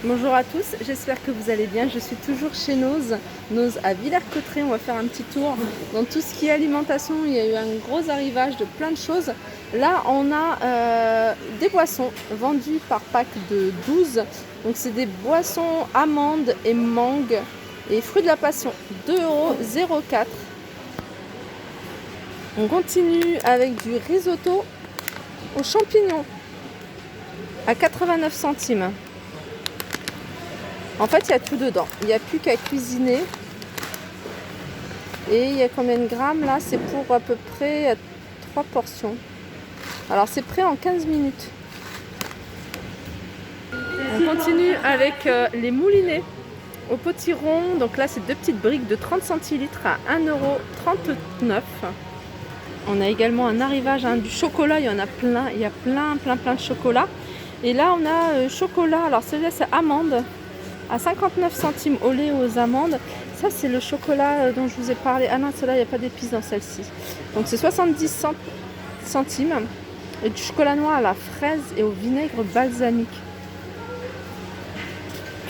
Bonjour à tous, j'espère que vous allez bien. Je suis toujours chez Noz à Villers-Cotterêts. On va faire un petit tour dans tout ce qui est alimentation. Il y a eu un gros arrivage de plein de choses. Là, on a des boissons vendues par pack de 12. Donc, c'est des boissons amandes et mangue et fruits de la passion. 2,04 €. On continue avec du risotto aux champignons à 89 centimes. En fait, il y a tout dedans. Il n'y a plus qu'à cuisiner. Et il y a combien de grammes là? C'est pour à peu près 3 portions. Alors, c'est prêt en 15 minutes. On continue avec les moulinets au potiron. Donc là, c'est 2 petites briques de 30 centilitres à 1,39 €. On a également un arrivage du chocolat. Il y en a plein. Il y a plein de chocolat. Et là, on a chocolat. Alors, celui-là, c'est amande. À 59 centimes au lait aux amandes. Ça, c'est le chocolat dont je vous ai parlé. Ah non, celle-là, il n'y a pas d'épices dans celle-ci. Donc, c'est 70 centimes. Et du chocolat noir à la fraise et au vinaigre balsamique.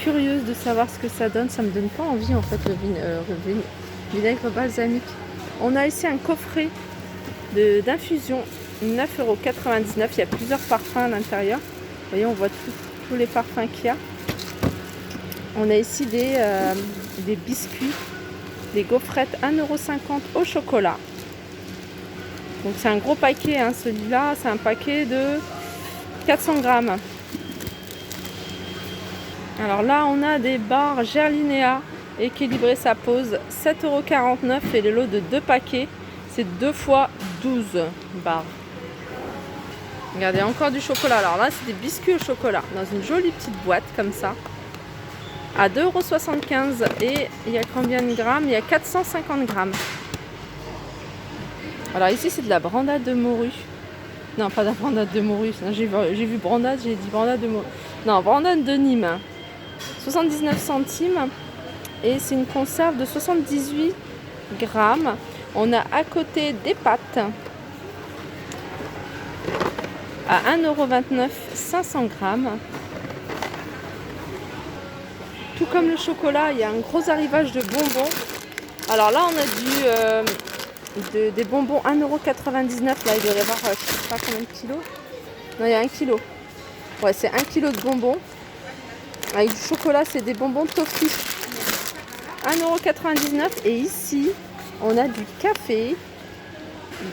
Curieuse de savoir ce que ça donne. Ça me donne pas envie, en fait, le vinaigre balsamique. On a ici un coffret d'infusion, 9,99 €. Il y a plusieurs parfums à l'intérieur. Vous voyez, on voit tous les parfums qu'il y a. On a ici des biscuits, des gaufrettes 1,50 € au chocolat. Donc c'est un gros paquet, hein, celui-là, c'est un paquet de 400 grammes. Alors là, on a des barres Gerlinéa, équilibrer sa pose, 7,49 € et le lot de 2 paquets, c'est 2 fois 12 barres. Regardez, encore du chocolat. Alors là, c'est des biscuits au chocolat dans une jolie petite boîte comme ça. À 2,75 € et il y a combien de grammes? Il y a 450 grammes. Alors ici c'est de la brandade de morue. Non, pas de la brandade de morue. J'ai vu brandade, j'ai dit brandade de morue. Non, brandade de Nîmes. 79 centimes et c'est une conserve de 78 grammes. On a à côté des pâtes à 1,29 €, 500 grammes. Tout comme le chocolat, il y a un gros arrivage de bonbons. Alors là, on a des bonbons 1,99 €. Là, il doit y avoir, je sais pas combien de kilos. Non, il y a 1 kilo. Ouais, c'est 1 kilo de bonbons. Avec du chocolat, c'est des bonbons toffee. 1,99 €. Et ici, on a du café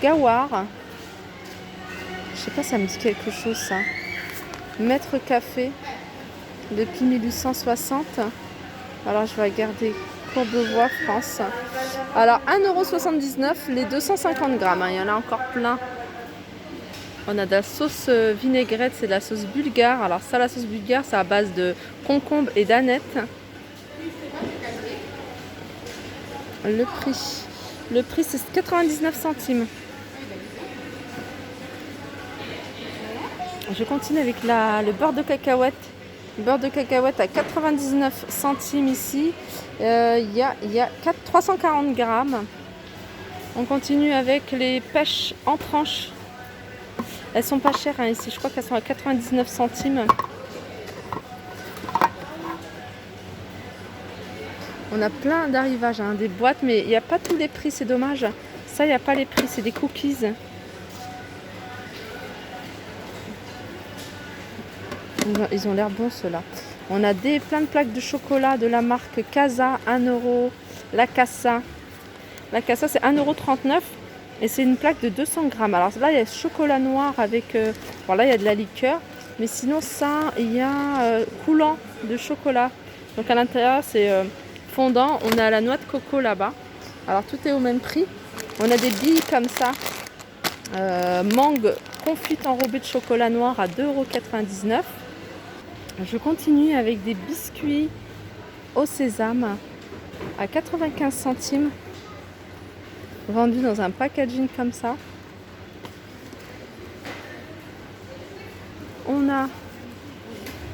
Gawar. Je sais pas, ça me dit quelque chose, ça. Maître Café. Depuis 1860. Alors je vais regarder Courbevoie, France. Alors 1,79 € les 250 grammes. Il y en a encore plein. On a de la sauce vinaigrette, c'est de la sauce bulgare. Alors ça, la sauce bulgare, c'est à base de concombre et d'aneth. Le prix c'est 99 centimes. Je continue avec le beurre de cacahuète. Beurre de cacahuète à 99 centimes ici. Il y a 340 grammes. On continue avec les pêches en tranches. Elles sont pas chères, hein, ici. Je crois qu'elles sont à 99 centimes. On a plein d'arrivages, hein, des boîtes, mais il n'y a pas tous les prix. C'est dommage. Ça, il n'y a pas les prix. C'est des cookies. Ils ont l'air bons ceux-là. On a plein de plaques de chocolat de la marque Casa, 1 €. La Casa c'est 1,39 € et c'est une plaque de 200 grammes. Alors là, il y a chocolat noir avec... bon là, il y a de la liqueur. Mais sinon, ça, il y a coulant de chocolat. Donc à l'intérieur, c'est fondant. On a la noix de coco là-bas. Alors tout est au même prix. On a des billes comme ça. Mangue confite enrobée de chocolat noir à 2,99 €. Je continue avec des biscuits au sésame à 95 centimes, vendus dans un packaging comme ça. On a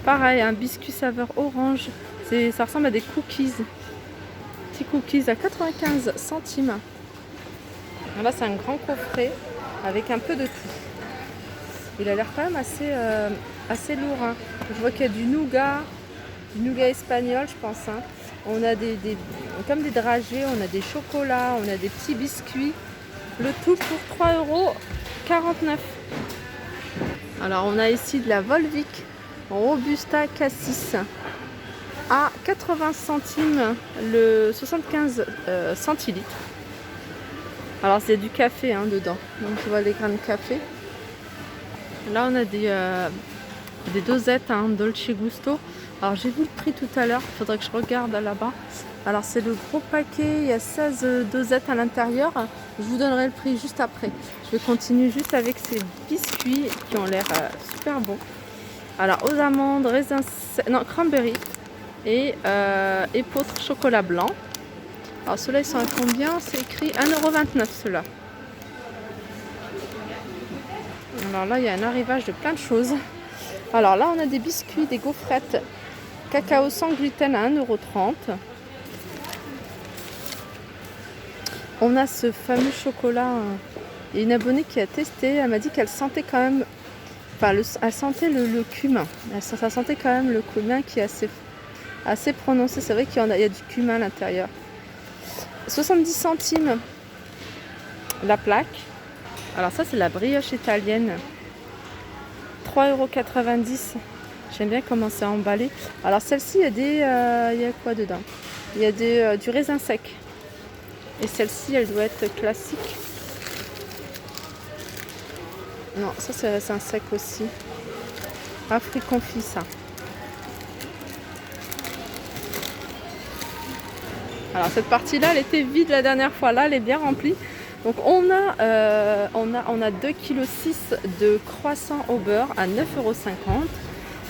pareil un biscuit saveur orange, ça ressemble à des cookies, petits cookies à 95 centimes. Là c'est un grand coffret avec un peu de tout. Il a l'air quand même assez lourd, hein. Je vois qu'il y a du nougat, du nougat espagnol, je pense. Hein. On a comme des dragées, on a des chocolats, on a des petits biscuits. Le tout pour 3,49 €. Alors on a ici de la Volvic Robusta Cassis à 80 centimes le 75 centilitres. Alors c'est du café hein, dedans, donc je vois les grains de café. Là on a des dosettes hein, Dolce Gusto. Alors j'ai vu le prix tout à l'heure, il faudrait que je regarde là-bas. Alors c'est le gros paquet, il y a 16 dosettes à l'intérieur. Je vous donnerai le prix juste après. Je vais continuer juste avec ces biscuits qui ont l'air super bons. Alors aux amandes, raisins, non cranberry et épeautre chocolat blanc. Alors ceux-là ils sont à combien? C'est écrit 1,29 € ceux-là. Alors là il y a un arrivage de plein de choses. Alors là on a des biscuits, des gaufrettes cacao sans gluten à 1,30 €. On a ce fameux chocolat. Il y a une abonnée qui a testé, elle m'a dit qu'elle sentait quand même, enfin elle sentait le cumin. Ça sentait quand même le cumin qui est assez prononcé. C'est vrai qu'il y a du cumin à l'intérieur. 70 centimes la plaque. Alors ça c'est la brioche italienne. 3,90 €. J'aime bien comment c'est emballé. Alors celle-ci, il y a quoi dedans? Il y a du raisin sec. Et celle-ci, elle doit être classique. Non, ça c'est raisin sec aussi. Fruits confits ça. Alors cette partie-là, elle était vide la dernière fois. Là, elle est bien remplie. Donc on a 2,6 kg de croissants au beurre à 9,50 €.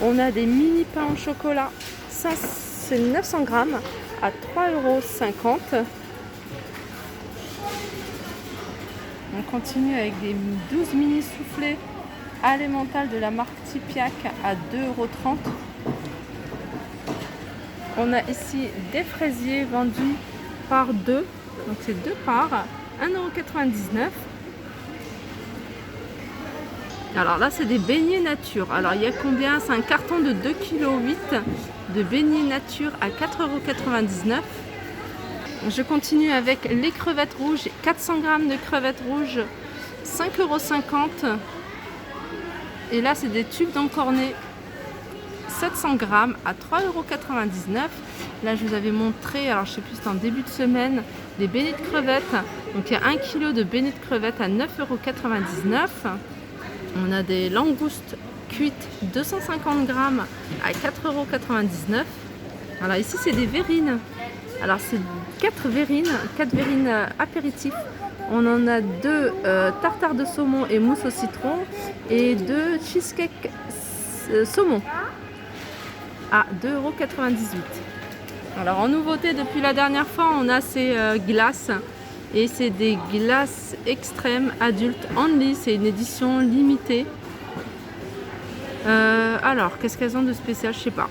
On a des mini pains au chocolat, c'est 900 grammes à 3,50 €. On continue avec des 12 mini soufflés alimentaires de la marque Tipiak à 2,30 €. On a ici des fraisiers vendus par deux, donc c'est deux parts, 1,99 €. Alors là c'est des beignets nature. Alors il y a combien? C'est un carton de 2,8 kg de beignets nature à 4,99 €. Je continue avec les crevettes rouges, 400 grammes de crevettes rouges, 5,50 €. Et là c'est des tubes d'encornet, 700 grammes à 3,99 €. Là je vous avais montré, alors je sais plus, c'était en début de semaine, des beignets de crevettes. Donc il y a 1 kg de beignets de crevettes à 9,99 €. On a des langoustes cuites 250 grammes à 4,99 €. Alors ici c'est des verrines. Alors c'est 4 verrines apéritifs. On en a 2 tartares de saumon et mousse au citron et 2 cheesecake saumon à 2,98 €. Alors en nouveauté depuis la dernière fois, on a ces glaces. Et c'est des glaces extrêmes adultes only, c'est une édition limitée. Alors, qu'est-ce qu'elles ont de spécial? Je sais pas.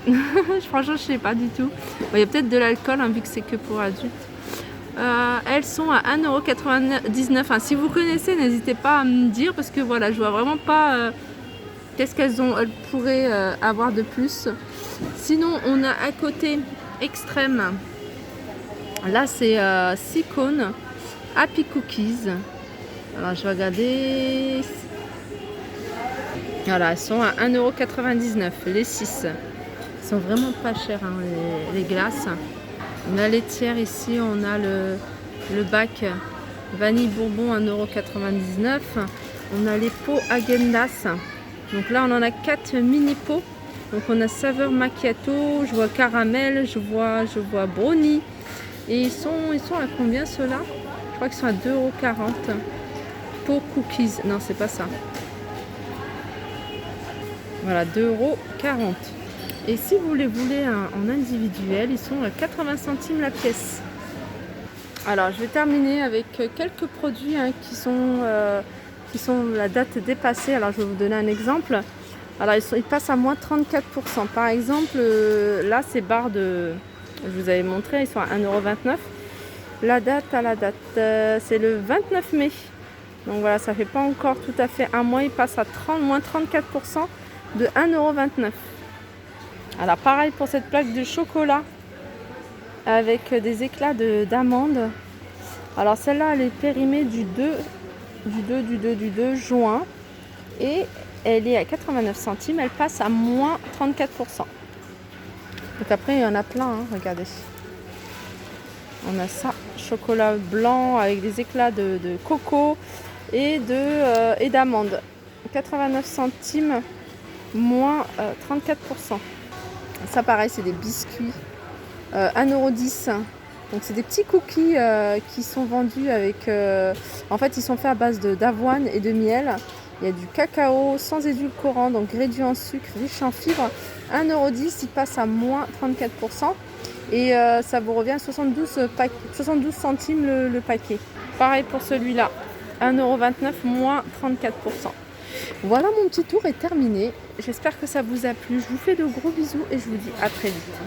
Franchement, je sais pas du tout. Bon, il y a peut-être de l'alcool, hein, vu que c'est que pour adultes. Elles sont à 1,99 €. Hein, si vous connaissez, n'hésitez pas à me dire, parce que voilà, je vois vraiment pas qu'est-ce elles pourraient avoir de plus. Sinon, on a à côté extrême. Là, c'est 6 cônes. Happy Cookies. Alors je vais regarder. Voilà, elles sont à 1,99 € les 6. Elles sont vraiment pas chères hein, les glaces. On a laitière ici, on a le bac vanille bourbon 1,99 €. On a les pots Häagen-Dazs. Donc là on en a 4 mini pots. Donc on a saveur macchiato, je vois caramel, je vois brownie. Et ils sont à combien ceux-là? Je crois qu'ils sont à 2,40 €. Pour cookies. Non, c'est pas ça. Voilà, 2,40 €. Et si vous les voulez en individuel, ils sont à 80 centimes la pièce. Alors, je vais terminer avec quelques produits hein, qui sont la date dépassée. Alors, je vais vous donner un exemple. Alors, ils passent à moins 34%. Par exemple, là, ces barres de... Je vous avais montré, ils sont à 1,29 €. La date, c'est le 29 mai. Donc voilà, ça fait pas encore tout à fait un mois. Il passe à moins 34% de 1,29 €. Alors pareil pour cette plaque de chocolat avec des éclats d'amande. Alors celle-là, elle est périmée du 2 juin et elle est à 89 centimes. Elle passe à moins 34%. Donc après, il y en a plein, hein, regardez. On a ça, chocolat blanc avec des éclats de coco et d'amande. 89 centimes, moins 34%. Ça pareil, c'est des biscuits. 1,10 €. Donc c'est des petits cookies qui sont vendus avec... en fait, ils sont faits à base d'avoine et de miel. Il y a du cacao sans édulcorant, donc réduit en sucre, riche en fibres. 1,10 €, il passe à moins 34%. Et ça vous revient à 72 centimes le paquet. Pareil pour celui-là. 1,29 €, moins 34%. Voilà, mon petit tour est terminé. J'espère que ça vous a plu. Je vous fais de gros bisous et je vous dis à très vite.